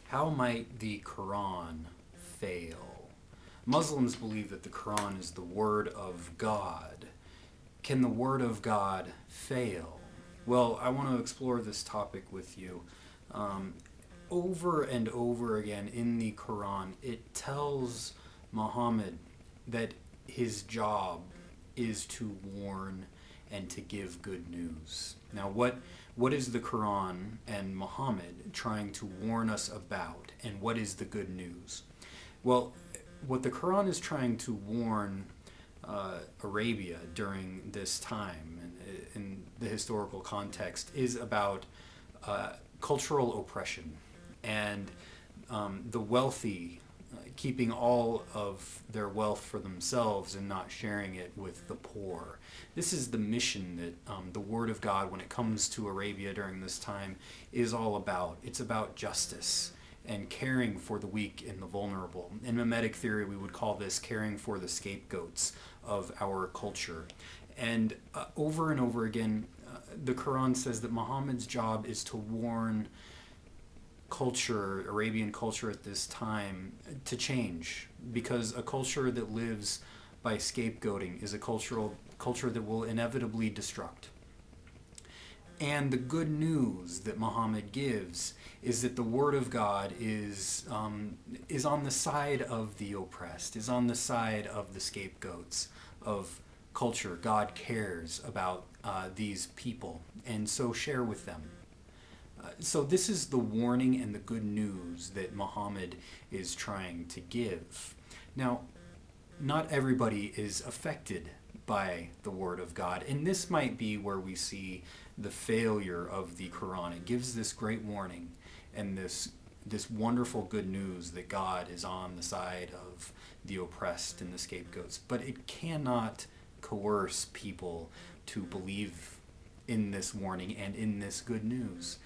How might the Qur'an fail? Muslims believe that the Qur'an is the Word of God. Can the Word of God fail? Well, I want to explore this topic with you. Um, Over and over again in the Quran, it tells Muhammad that his job is to warn and to give good news. Now, what is the Quran and Muhammad trying to warn us about, and what is the good news? Well, what the Quran is trying to warn Arabia during this time, in the historical context, is about cultural oppression and the wealthy keeping all of their wealth for themselves and not sharing it with the poor. This is the mission that the Word of God, when it comes to Arabia during this time, is all about. It's about justice and caring for the weak and the vulnerable. In mimetic theory, we would call this caring for the scapegoats of our culture. And over and over again, the Quran says that Muhammad's job is to warn culture, Arabian culture at this time, to change, because a culture that lives by scapegoating is a culture that will inevitably destruct. And the good news that Muhammad gives is that the Word of God is on the side of the oppressed, is on the side of the scapegoats of culture. God cares about these people, and so share with them. So this is the warning and the good news that Muhammad is trying to give. Now, not everybody is affected by the Word of God, and this might be where we see the failure of the Quran. It gives this great warning and this wonderful good news that God is on the side of the oppressed and the scapegoats, but it cannot coerce people to believe in this warning and in this good news.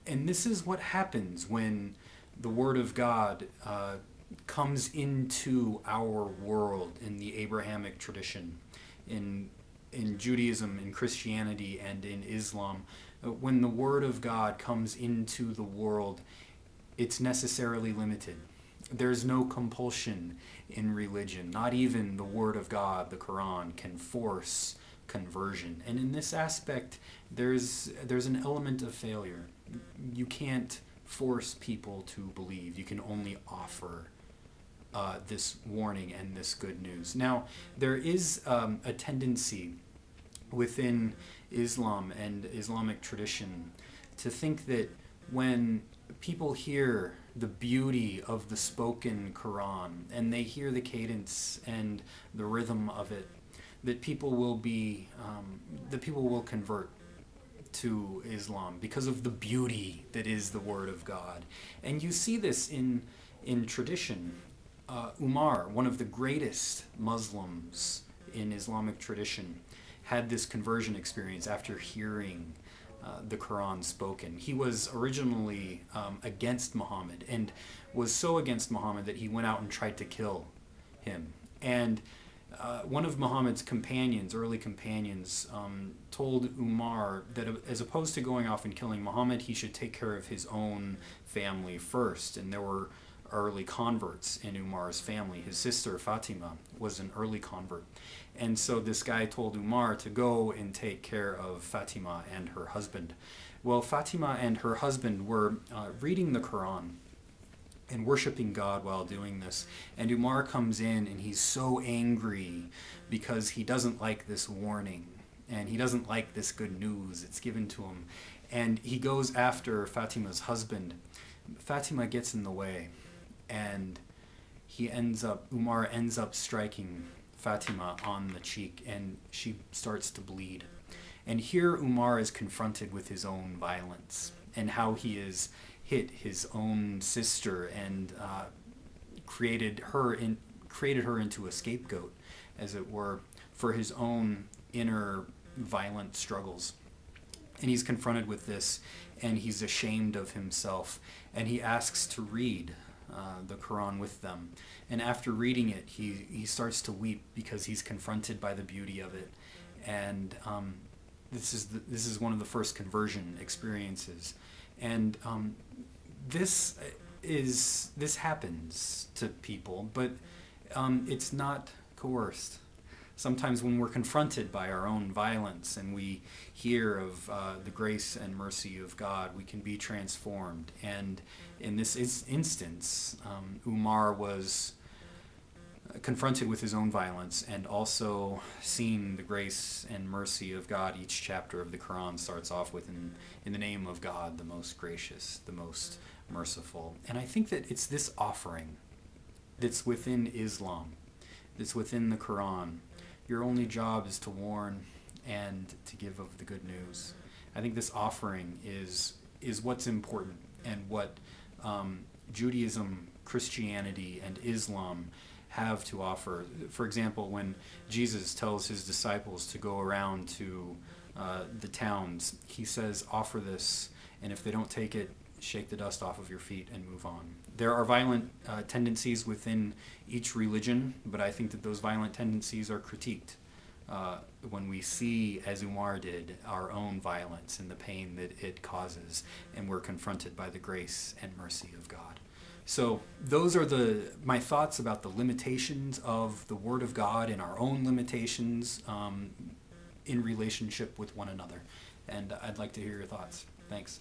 And this is what happens when the Word of God comes into our world in the Abrahamic tradition, in Judaism, in Christianity, and in Islam. When the Word of God comes into the world, it's necessarily limited. There's no compulsion in religion. Not even the Word of God, the Quran, can force conversion. And in this aspect, there's an element of failure. You can't force people to believe. You can only offer this warning and this good news. Now, there is a tendency within Islam and Islamic tradition to think that when people hear the beauty of the spoken Quran and they hear the cadence and the rhythm of it, that people will convert to Islam because of the beauty that is the Word of God. And you see this in tradition. Umar, one of the greatest Muslims in Islamic tradition, had this conversion experience after hearing the Quran spoken. He was originally against Muhammad, and was so against Muhammad that he went out and tried to kill him. And one of Muhammad's companions, early companions, told Umar that as opposed to going off and killing Muhammad, he should take care of his own family first. And there were early converts in Umar's family. His sister Fatima was an early convert. And so this guy told Umar to go and take care of Fatima and her husband. Well, Fatima and her husband were reading the Quran and worshiping God while doing this. And Umar comes in and he's so angry because he doesn't like this warning and he doesn't like this good news it's given to him. And he goes after Fatima's husband. Fatima gets in the way, and Umar ends up striking Fatima on the cheek, and she starts to bleed. And here Umar is confronted with his own violence and how he has hit his own sister and created her into a scapegoat, as it were, for his own inner violent struggles. And he's confronted with this, and he's ashamed of himself, and he asks to read the Quran with them. And after reading it, he starts to weep because he's confronted by the beauty of it. And this is one of the first conversion experiences. And this happens to people, but it's not coerced. Sometimes when we're confronted by our own violence and we hear of the grace and mercy of God, we can be transformed. And in this instance, Umar was confronted with his own violence and also seeing the grace and mercy of God. Each chapter of the Quran starts off with in the name of God, the most gracious, the most merciful. And I think that it's this offering that's within Islam, that's within the Quran. Your only job is to warn and to give of the good news. I think this offering is what's important, and what Judaism, Christianity, and Islam have to offer. For example, when Jesus tells his disciples to go around to the towns, he says, offer this, and if they don't take it, shake the dust off of your feet and move on. There are violent tendencies within each religion, but I think that those violent tendencies are critiqued when we see, as Umar did, our own violence and the pain that it causes, and we're confronted by the grace and mercy of God. So those are my thoughts about the limitations of the Word of God and our own limitations in relationship with one another. And I'd like to hear your thoughts. Thanks.